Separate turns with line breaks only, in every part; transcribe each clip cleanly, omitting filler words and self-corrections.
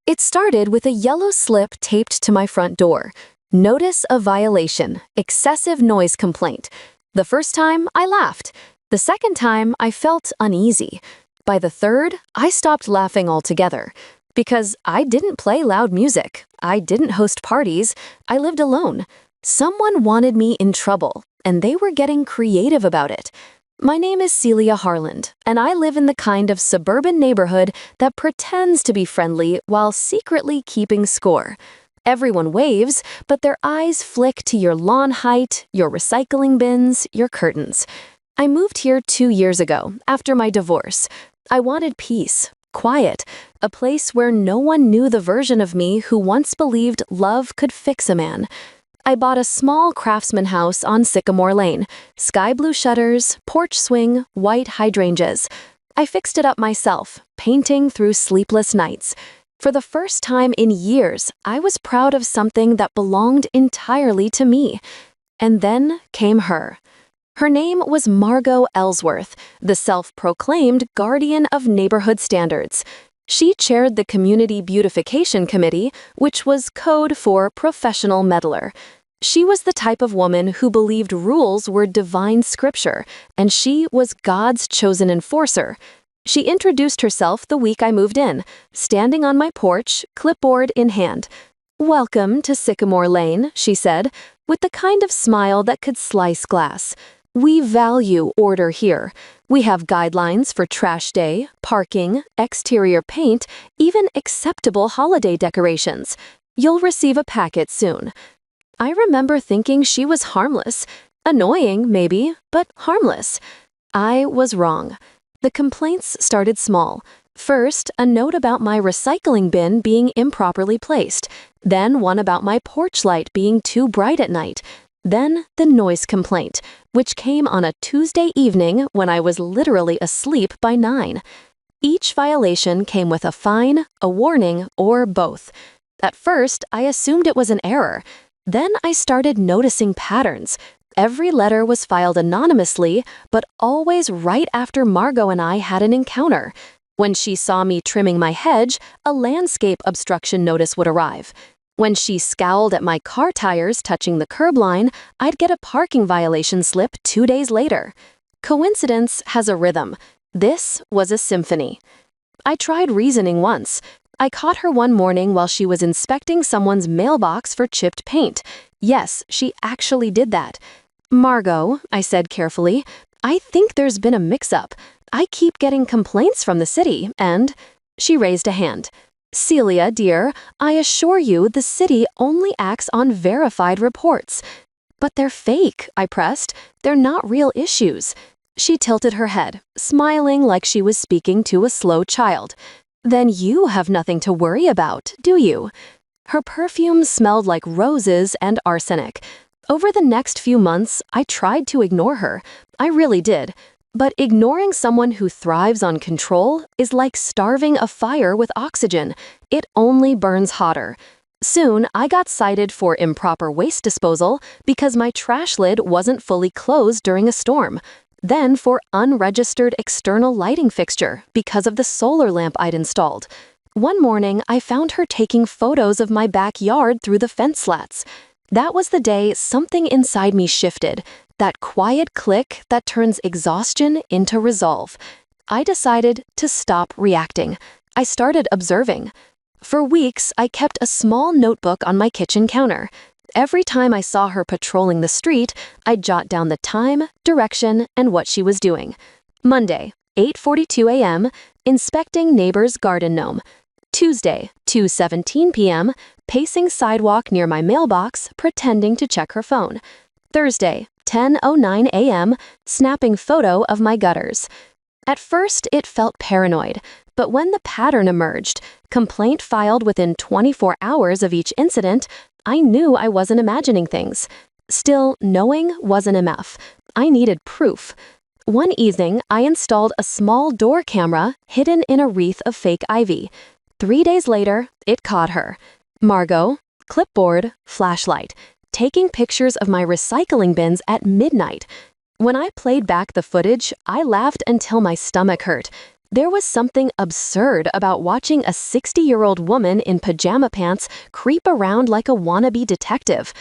It started with a yellow slip taped to my front door. Notice of violation, excessive noise complaint. The first time, I laughed. The second time, I felt uneasy. By the third, I stopped laughing altogether. Because I didn't play loud music. I didn't host parties. I lived alone. Someone wanted me in trouble, and they were getting creative about it. My name is Celia Harland, and I live in the kind of suburban neighborhood that pretends to be friendly while secretly keeping score. Everyone waves, but their eyes flick to your lawn height, your recycling bins, your curtains. I moved here 2 years ago, after my divorce. I wanted peace, quiet, a place where no one knew the version of me who once believed love could fix a man. I bought a small craftsman house on Sycamore Lane, sky blue shutters, porch swing, white hydrangeas. I fixed it up myself, painting through sleepless nights. For the first time in years, I was proud of something that belonged entirely to me. And then came her. Her name was Margo Ellsworth, the self-proclaimed guardian of neighborhood standards. She chaired the Community Beautification Committee, which was code for professional meddler. She was the type of woman who believed rules were divine scripture, and she was God's chosen enforcer. She introduced herself the week I moved in, standing on my porch, clipboard in hand. "Welcome to Sycamore Lane," she said, with the kind of smile that could slice glass. "We value order here. We have guidelines for trash day, parking, exterior paint, even acceptable holiday decorations. You'll receive a packet soon." I remember thinking she was harmless. Annoying, maybe, but harmless. I was wrong. The complaints started small. First, a note about my recycling bin being improperly placed. Then one about my porch light being too bright at night. Then the noise complaint, which came on a Tuesday evening when I was literally asleep by 9. Each violation came with a fine, a warning, or both. At first, I assumed it was an error. Then I started noticing patterns. Every letter was filed anonymously, but always right after Margo and I had an encounter. When she saw me trimming my hedge, a landscape obstruction notice would arrive. When she scowled at my car tires touching the curb line, I'd get a parking violation slip 2 days later. Coincidence has a rhythm. This was a symphony. I tried reasoning once. I caught her one morning while she was inspecting someone's mailbox for chipped paint. Yes, she actually did that. "Margo," I said carefully, "I think there's been a mix-up. I keep getting complaints from the city, and—" She raised a hand. "Celia, dear, I assure you the city only acts on verified reports." "But they're fake," I pressed. "They're not real issues." She tilted her head, smiling like she was speaking to a slow child. "Then you have nothing to worry about, do you?" Her perfume smelled like roses and arsenic. Over the next few months, I tried to ignore her. I really did. But ignoring someone who thrives on control is like starving a fire with oxygen. It only burns hotter. Soon, I got cited for improper waste disposal because my trash lid wasn't fully closed during a storm. Then for unregistered external lighting fixture because of the solar lamp I'd installed. One morning, I found her taking photos of my backyard through the fence slats. That was the day something inside me shifted, that quiet click that turns exhaustion into resolve. I decided to stop reacting. I started observing. For weeks, I kept a small notebook on my kitchen counter. Every time I saw her patrolling the street, I'd jot down the time, direction, and what she was doing. Monday, 8:42 a.m., inspecting neighbor's garden gnome. Tuesday, 2:17 p.m., pacing sidewalk near my mailbox, pretending to check her phone. Thursday, 10:09 a.m., snapping photo of my gutters. At first, it felt paranoid, but when the pattern emerged, complaint filed within 24 hours of each incident, I knew I wasn't imagining things. Still, knowing wasn't enough. I needed proof. One evening, I installed a small door camera hidden in a wreath of fake ivy. 3 days later, it caught her. Margo, clipboard, flashlight, taking pictures of my recycling bins at midnight. When I played back the footage, I laughed until my stomach hurt. There was something absurd about watching a 60-year-old woman in pajama pants creep around like a wannabe detective.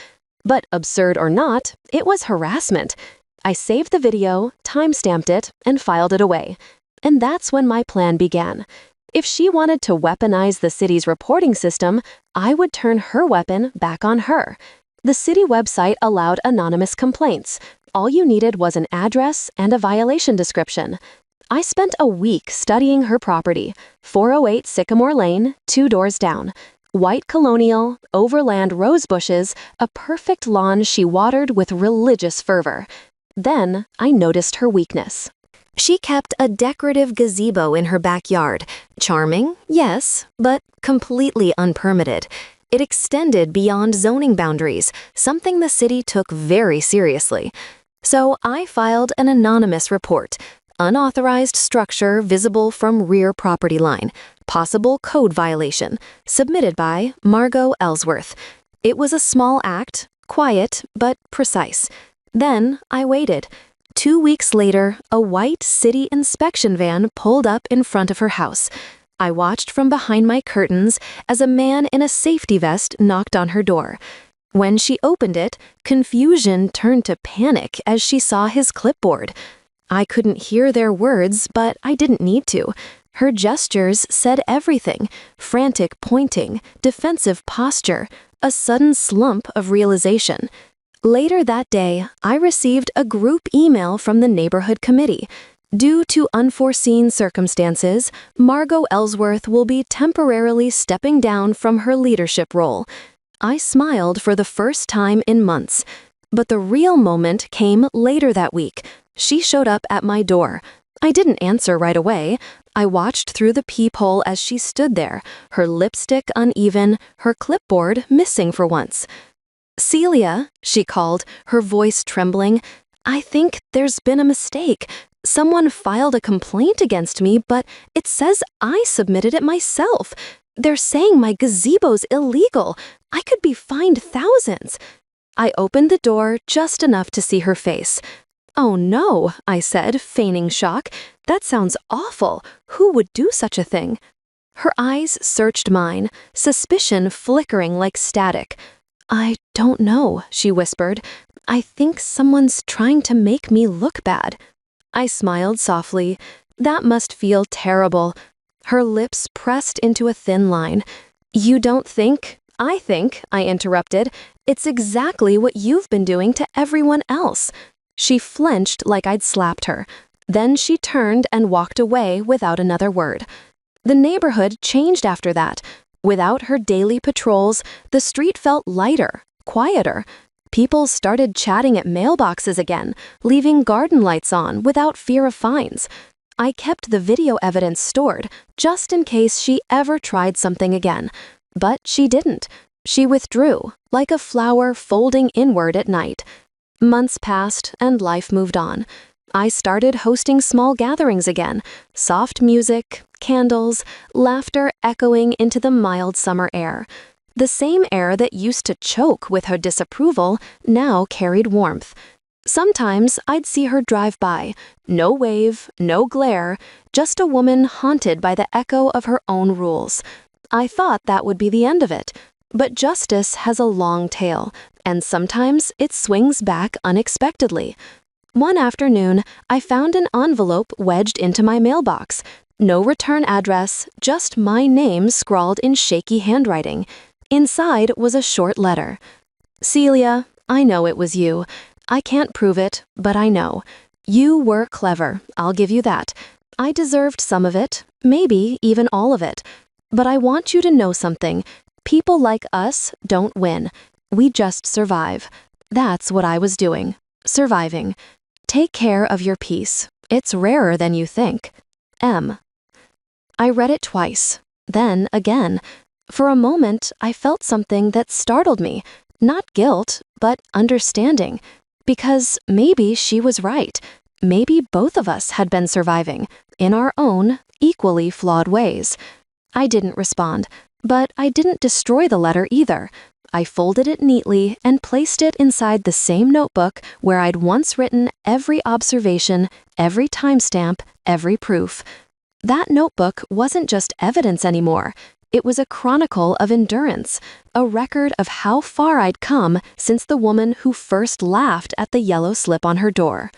But absurd or not, it was harassment. I saved the video, timestamped it, and filed it away. And that's when my plan began. If she wanted to weaponize the city's reporting system, I would turn her weapon back on her. The city website allowed anonymous complaints. All you needed was an address and a violation description. I spent a week studying her property, 408 Sycamore Lane, 2 doors down. White colonial, overland rose bushes, a perfect lawn she watered with religious fervor. Then I noticed her weakness. She kept a decorative gazebo in her backyard. Charming, yes, but completely unpermitted. It extended beyond zoning boundaries, something the city took very seriously. So I filed an anonymous report. Unauthorized structure visible from rear property line. Possible code violation. Submitted by Margo Ellsworth. It was a small act, quiet, but precise. Then I waited. 2 weeks later, a white city inspection van pulled up in front of her house. I watched from behind my curtains as a man in a safety vest knocked on her door. When she opened it, confusion turned to panic as she saw his clipboard. I couldn't hear their words, but I didn't need to. Her gestures said everything: frantic pointing, defensive posture, a sudden slump of realization. Later that day, I received a group email from the neighborhood committee. Due to unforeseen circumstances, Margo Ellsworth will be temporarily stepping down from her leadership role. I smiled for the first time in months. But the real moment came later that week. She showed up at my door. I didn't answer right away. I watched through the peephole as she stood there, her lipstick uneven, her clipboard missing for once. "Celia," she called, her voice trembling, "I think there's been a mistake. Someone filed a complaint against me, but it says I submitted it myself. They're saying my gazebo's illegal. I could be fined thousands." I opened the door just enough to see her face. "Oh no," I said, feigning shock. "That sounds awful. Who would do such a thing?" Her eyes searched mine, suspicion flickering like static. "I don't know," she whispered. "I think someone's trying to make me look bad." I smiled softly. That must feel terrible. Her lips pressed into a thin line. "You don't think?" "I think," I interrupted. "It's exactly what you've been doing to everyone else." She flinched like I'd slapped her. Then she turned and walked away without another word. The neighborhood changed after that. Without her daily patrols, the street felt lighter, quieter. People started chatting at mailboxes again, leaving garden lights on without fear of fines. I kept the video evidence stored, just in case she ever tried something again. But she didn't. She withdrew, like a flower folding inward at night. Months passed, and life moved on. I started hosting small gatherings again, soft music, candles, laughter echoing into the mild summer air. The same air that used to choke with her disapproval now carried warmth. Sometimes I'd see her drive by, no wave, no glare, just a woman haunted by the echo of her own rules. I thought that would be the end of it. But justice has a long tail, and sometimes it swings back unexpectedly. One afternoon, I found an envelope wedged into my mailbox. No return address, just my name scrawled in shaky handwriting. Inside was a short letter. "Celia, I know it was you. I can't prove it, but I know. You were clever, I'll give you that. I deserved some of it, maybe even all of it. But I want you to know something. People like us don't win. We just survive. That's what I was doing. Surviving. Take care of your peace. It's rarer than you think. M." I read it twice, then again. For a moment, I felt something that startled me. Not guilt, but understanding. Because maybe she was right. Maybe both of us had been surviving, in our own, equally flawed ways. I didn't respond. But I didn't destroy the letter either. I folded it neatly and placed it inside the same notebook where I'd once written every observation, every timestamp, every proof. That notebook wasn't just evidence anymore. It was a chronicle of endurance, a record of how far I'd come since the woman who first laughed at the yellow slip on her door.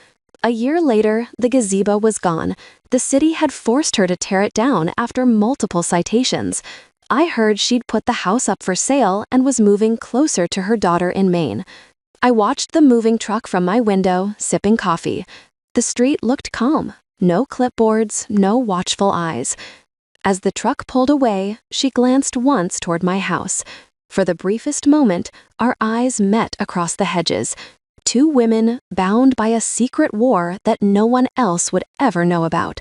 A year later, the gazebo was gone. The city had forced her to tear it down after multiple citations. I heard she'd put the house up for sale and was moving closer to her daughter in Maine. I watched the moving truck from my window, sipping coffee. The street looked calm. No clipboards, no watchful eyes. As the truck pulled away, she glanced once toward my house. For the briefest moment, our eyes met across the hedges. Two women bound by a secret war that no one else would ever know about.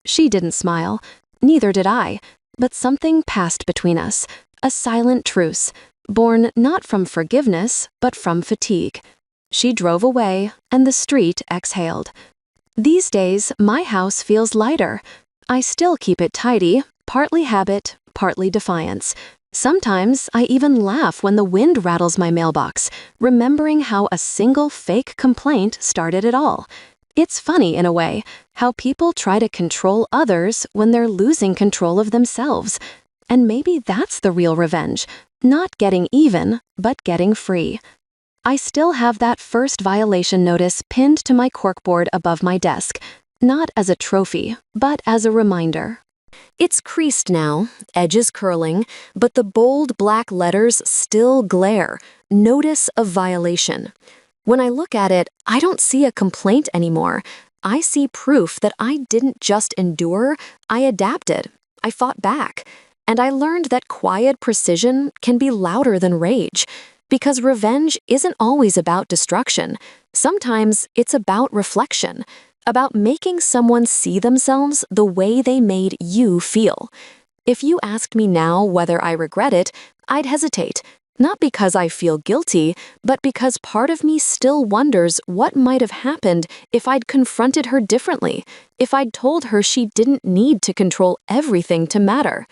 She didn't smile, neither did I, but something passed between us, a silent truce, born not from forgiveness, but from fatigue. She drove away, and the street exhaled. These days, my house feels lighter. I still keep it tidy, partly habit, partly defiance. Sometimes I even laugh when the wind rattles my mailbox, remembering how a single fake complaint started it all. It's funny, in a way, how people try to control others when they're losing control of themselves. And maybe that's the real revenge, not getting even, but getting free. I still have that first violation notice pinned to my corkboard above my desk, not as a trophy, but as a reminder. It's creased now, edges curling, but the bold black letters still glare. Notice of violation. When I look at it, I don't see a complaint anymore. I see proof that I didn't just endure, I adapted. I fought back. And I learned that quiet precision can be louder than rage. Because revenge isn't always about destruction. Sometimes it's about reflection. About making someone see themselves the way they made you feel. If you asked me now whether I regret it, I'd hesitate. Not because I feel guilty, but because part of me still wonders what might have happened if I'd confronted her differently, if I'd told her she didn't need to control everything to matter.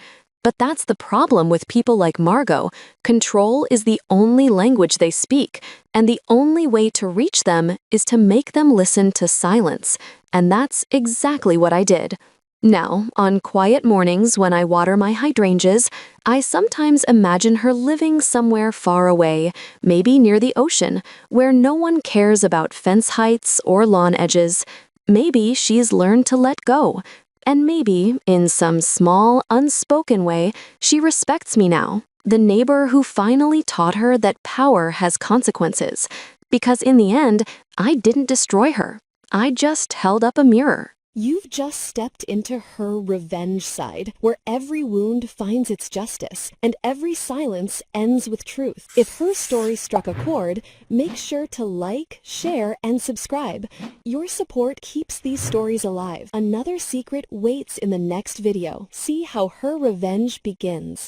But that's the problem with people like Margo. Control is the only language they speak, and the only way to reach them is to make them listen to silence. And that's exactly what I did. Now, on quiet mornings when I water my hydrangeas, I sometimes imagine her living somewhere far away, maybe near the ocean, where no one cares about fence heights or lawn edges. Maybe she's learned to let go. And maybe, in some small, unspoken way, she respects me now, the neighbor who finally taught her that power has consequences. Because in the end, I didn't destroy her. I just held up a mirror.
You've just stepped into her revenge side, where every wound finds its justice, and every silence ends with truth. If her story struck a chord, make sure to like, share, and subscribe. Your support keeps these stories alive. Another secret waits in the next video. See how her revenge begins.